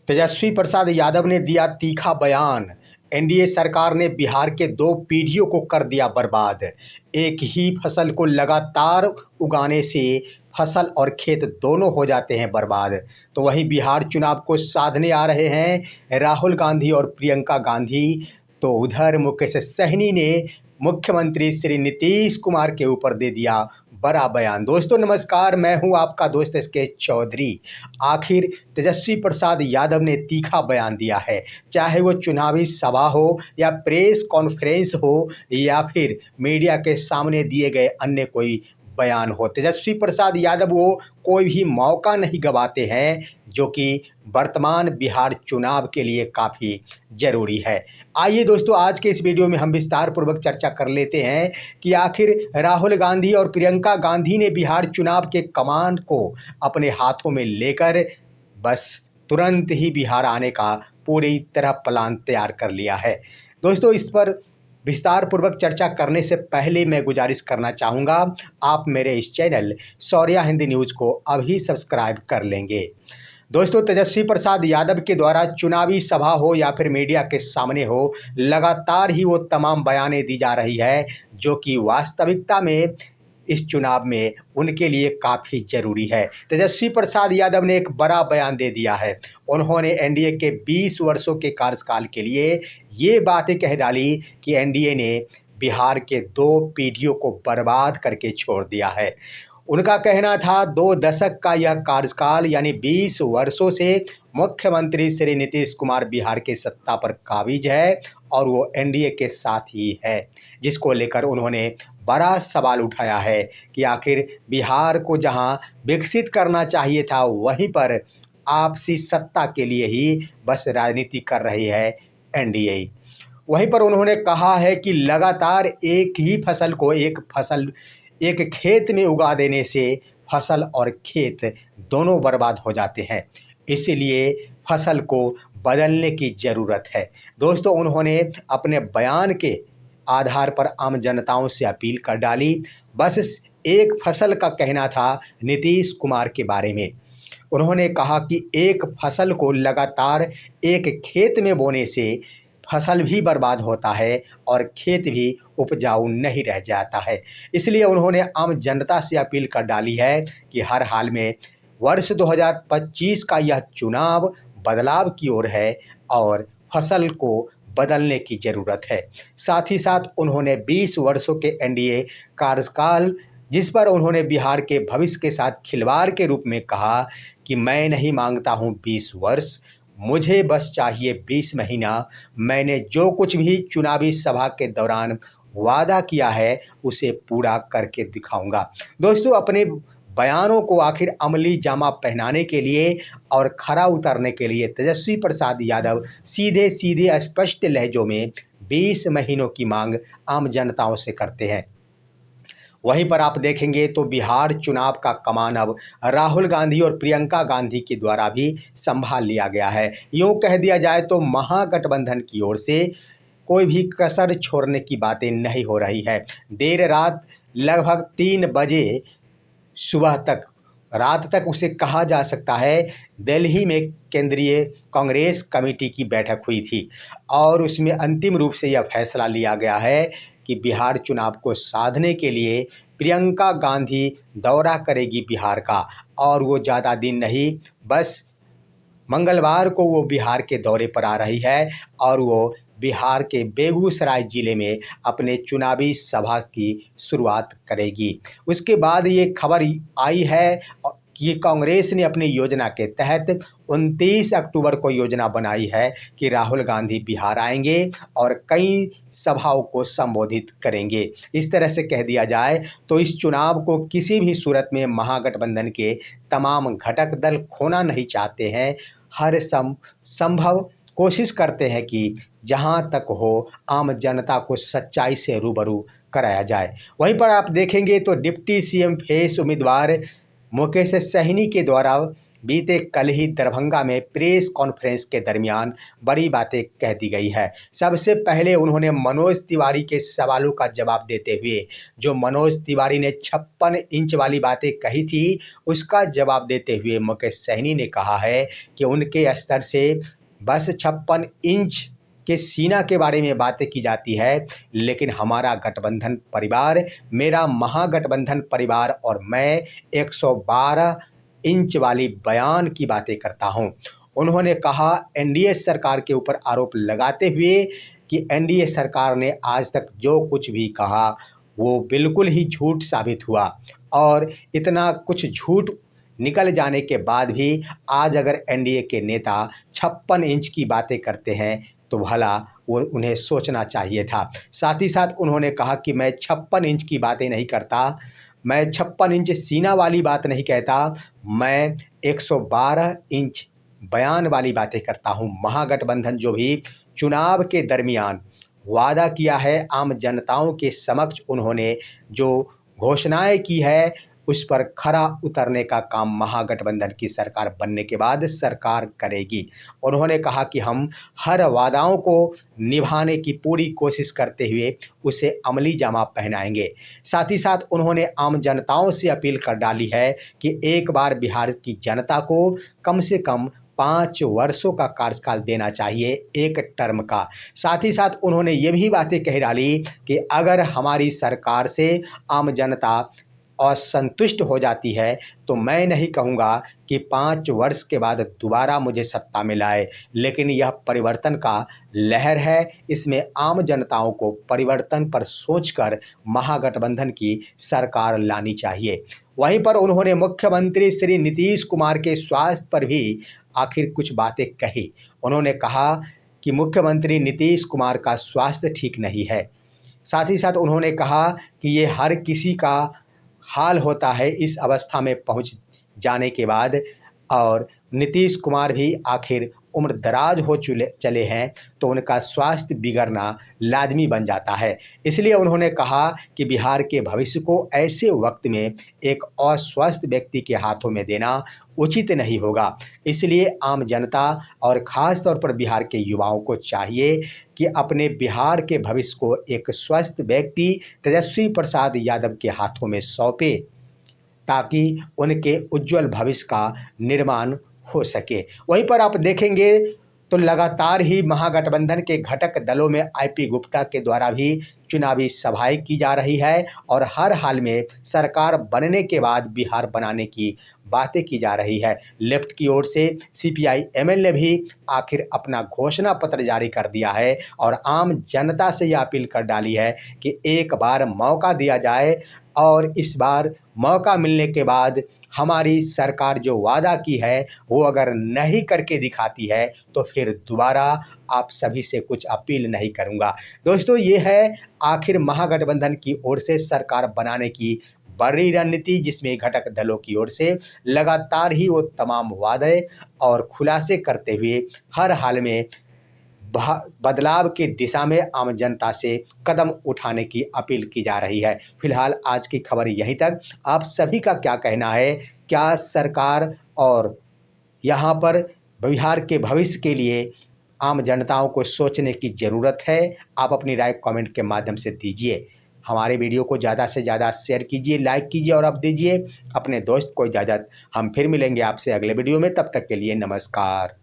तेजस्वी प्रसाद यादव ने दिया तीखा बयान। एनडीए सरकार ने बिहार के 2 पीढ़ियों को कर दिया बर्बाद। एक ही फसल को लगातार उगाने से फसल और खेत दोनों हो जाते हैं बर्बाद। तो वहीं बिहार चुनाव को साधने आ रहे हैं राहुल गांधी और प्रियंका गांधी। तो उधर मुकेश सहनी ने मुख्यमंत्री श्री नीतीश कुमार के ऊपर दे दिया बड़ा बयान। दोस्तों नमस्कार, मैं हूं आपका दोस्त एस के चौधरी। आखिर तेजस्वी प्रसाद यादव ने तीखा बयान दिया है, चाहे वो चुनावी सभा हो या प्रेस कॉन्फ्रेंस हो या फिर मीडिया के सामने दिए गए अन्य कोई बयान हो। तेजस्वी प्रसाद यादव वो कोई भी मौका नहीं गंवाते हैं, जो कि वर्तमान बिहार चुनाव के लिए काफ़ी ज़रूरी है। आइए दोस्तों, आज के इस वीडियो में हम विस्तार पूर्वक चर्चा कर लेते हैं कि आखिर राहुल गांधी और प्रियंका गांधी ने बिहार चुनाव के कमान को अपने हाथों में लेकर बस तुरंत ही बिहार आने का पूरी तरह प्लान तैयार कर लिया है। दोस्तों, इस पर विस्तार पूर्वक चर्चा करने से पहले मैं गुजारिश करना चाहूँगा, आप मेरे इस चैनल शौर्या हिंदी न्यूज़ को अभी सब्सक्राइब कर लेंगे। दोस्तों, तेजस्वी प्रसाद यादव के द्वारा चुनावी सभा हो या फिर मीडिया के सामने हो, लगातार ही वो तमाम बयानें दी जा रही है, जो कि वास्तविकता में इस चुनाव में उनके लिए काफ़ी ज़रूरी है। तेजस्वी प्रसाद यादव ने एक बड़ा बयान दे दिया है। उन्होंने एनडीए के 20 वर्षों के कार्यकाल के लिए ये बातें कह डाली कि एनडीए ने बिहार के 2 पीढ़ियों को बर्बाद करके छोड़ दिया है। उनका कहना था 2 दशक का यह कार्यकाल यानी 20 वर्षों से मुख्यमंत्री श्री नीतीश कुमार बिहार के सत्ता पर काबिज है और वो एनडीए के साथ ही है, जिसको लेकर उन्होंने बड़ा सवाल उठाया है कि आखिर बिहार को जहां विकसित करना चाहिए था, वहीं पर आपसी सत्ता के लिए ही बस राजनीति कर रही है एनडीए। वहीं पर उन्होंने कहा है कि लगातार एक ही फसल को एक खेत में उगा देने से फसल और खेत दोनों बर्बाद हो जाते हैं। इसीलिए फसल को बदलने की ज़रूरत है। दोस्तों, उन्होंने अपने बयान के आधार पर आम जनताओं से अपील कर डाली। बस एक फसल का कहना था नीतीश कुमार के बारे में। उन्होंने कहा कि एक फसल को लगातार एक खेत में बोने से फसल भी बर्बाद होता है और खेत भी उपजाऊ नहीं रह जाता है। इसलिए उन्होंने आम जनता से अपील कर डाली है कि हर हाल में वर्ष 2025 का यह चुनाव बदलाव की ओर है और फसल को बदलने की ज़रूरत है। साथ ही साथ उन्होंने 20 वर्षों के एनडीए कार्यकाल, जिस पर उन्होंने बिहार के भविष्य के साथ खिलवाड़ के रूप में कहा कि मैं नहीं मांगता हूं 20 वर्ष, मुझे बस चाहिए 20 महीना। मैंने जो कुछ भी चुनावी सभा के दौरान वादा किया है उसे पूरा करके दिखाऊंगा। दोस्तों, अपने बयानों को आखिर अमली जामा पहनाने के लिए और खरा उतरने के लिए तेजस्वी प्रसाद यादव सीधे सीधे स्पष्ट लहजों में 20 महीनों की मांग आम जनताओं से करते हैं। वहीं पर आप देखेंगे तो बिहार चुनाव का कमान अब राहुल गांधी और प्रियंका गांधी के द्वारा भी संभाल लिया गया है। यूँ कह दिया जाए तो महागठबंधन की ओर से कोई भी कसर छोड़ने की बातें नहीं हो रही है। देर रात लगभग 3 बजे सुबह तक, रात तक उसे कहा जा सकता है, दिल्ली में केंद्रीय कांग्रेस कमेटी की बैठक हुई थी और उसमें अंतिम रूप से यह फैसला लिया गया है कि बिहार चुनाव को साधने के लिए प्रियंका गांधी दौरा करेगी बिहार का। और वो ज़्यादा दिन नहीं, बस मंगलवार को वो बिहार के दौरे पर आ रही है और वो बिहार के बेगूसराय ज़िले में अपने चुनावी सभा की शुरुआत करेगी। उसके बाद ये खबर आई है कि कांग्रेस ने अपनी योजना के तहत 29 अक्टूबर को योजना बनाई है कि राहुल गांधी बिहार आएंगे और कई सभाओं को संबोधित करेंगे। इस तरह से कह दिया जाए तो इस चुनाव को किसी भी सूरत में महागठबंधन के तमाम घटक दल खोना नहीं चाहते हैं। हर संभव कोशिश करते हैं कि जहां तक हो आम जनता को सच्चाई से रूबरू कराया जाए। वहीं पर आप देखेंगे तो डिप्टी सीएम फेस उम्मीदवार मुकेश सहनी के द्वारा बीते कल ही दरभंगा में प्रेस कॉन्फ्रेंस के दरमियान बड़ी बातें कह दी गई है। सबसे पहले उन्होंने मनोज तिवारी के सवालों का जवाब देते हुए जो मनोज तिवारी ने 56 इंच वाली बातें कही थी, उसका जवाब देते हुए मुकेश सहनी ने कहा है कि उनके स्तर से बस 56 इंच के सीना के बारे में बातें की जाती है, लेकिन हमारा गठबंधन परिवार, मेरा महागठबंधन परिवार और मैं 112 इंच वाली बयान की बातें करता हूं। उन्होंने कहा, एनडीए सरकार के ऊपर आरोप लगाते हुए कि एनडीए सरकार ने आज तक जो कुछ भी कहा वो बिल्कुल ही झूठ साबित हुआ और इतना कुछ झूठ निकल जाने के बाद भी आज अगर एनडीए के नेता 56 इंच की बातें करते हैं तो भला वो उन्हें सोचना चाहिए था। साथ ही साथ उन्होंने कहा कि मैं 56 इंच की बातें नहीं करता, मैं 56 इंच सीना वाली बात नहीं कहता, मैं 112 इंच बयान वाली बातें करता हूँ। महागठबंधन जो भी चुनाव के दरमियान वादा किया है, आम जनताओं के समक्ष उन्होंने जो घोषणाएं की है उस पर खरा उतरने का काम महागठबंधन की सरकार बनने के बाद सरकार करेगी। उन्होंने कहा कि हम हर वादाओं को निभाने की पूरी कोशिश करते हुए उसे अमली जामा पहनाएंगे। साथ ही साथ उन्होंने आम जनताओं से अपील कर डाली है कि एक बार बिहार की जनता को कम से कम 5 वर्षों का कार्यकाल देना चाहिए, एक टर्म का। साथ ही साथ उन्होंने ये भी बातें कह डाली कि अगर हमारी सरकार से आम जनता असंतुष्ट हो जाती है तो मैं नहीं कहूँगा कि 5 वर्ष के बाद दोबारा मुझे सत्ता में लाए, लेकिन यह परिवर्तन का लहर है, इसमें आम जनताओं को परिवर्तन पर सोचकर महागठबंधन की सरकार लानी चाहिए। वहीं पर उन्होंने मुख्यमंत्री श्री नीतीश कुमार के स्वास्थ्य पर भी आखिर कुछ बातें कही। उन्होंने कहा कि मुख्यमंत्री नीतीश कुमार का स्वास्थ्य ठीक नहीं है। साथ ही साथ उन्होंने कहा कि ये हर किसी का हाल होता है इस अवस्था में पहुंच जाने के बाद, और नीतीश कुमार भी आखिर उम्र दराज हो चले हैं तो उनका स्वास्थ्य बिगड़ना लाजमी बन जाता है। इसलिए उन्होंने कहा कि बिहार के भविष्य को ऐसे वक्त में एक अस्वस्थ व्यक्ति के हाथों में देना उचित नहीं होगा। इसलिए आम जनता और ख़ास तौर पर बिहार के युवाओं को चाहिए कि अपने बिहार के भविष्य को एक स्वस्थ व्यक्ति तेजस्वी प्रसाद यादव के हाथों में सौंपे, ताकि उनके उज्जवल भविष्य का निर्माण हो सके। वहीं पर आप देखेंगे तो लगातार ही महागठबंधन के घटक दलों में आईपी गुप्ता के द्वारा भी चुनावी सभाएं की जा रही है और हर हाल में सरकार बनने के बाद बिहार बनाने की बातें की जा रही है। लेफ्ट की ओर से सीपीआई एमएल ने भी आखिर अपना घोषणा पत्र जारी कर दिया है और आम जनता से यह अपील कर डाली है कि एक बार मौका दिया जाए और इस बार मौका मिलने के बाद हमारी सरकार जो वादा की है वो अगर नहीं करके दिखाती है तो फिर दोबारा आप सभी से कुछ अपील नहीं करूंगा। दोस्तों, ये है आखिर महागठबंधन की ओर से सरकार बनाने की बड़ी रणनीति, जिसमें घटक दलों की ओर से लगातार ही वो तमाम वादे और खुलासे करते हुए हर हाल में बदलाव की दिशा में आम जनता से कदम उठाने की अपील की जा रही है। फिलहाल आज की खबर यहीं तक। आप सभी का क्या कहना है? क्या सरकार और यहाँ पर बिहार के भविष्य के लिए आम जनताओं को सोचने की ज़रूरत है? आप अपनी राय कमेंट के माध्यम से दीजिए। हमारे वीडियो को ज़्यादा से ज़्यादा शेयर कीजिए, लाइक कीजिए और अब दीजिए अपने दोस्त को इजाज़त। हम फिर मिलेंगे आपसे अगले वीडियो में, तब तक के लिए नमस्कार।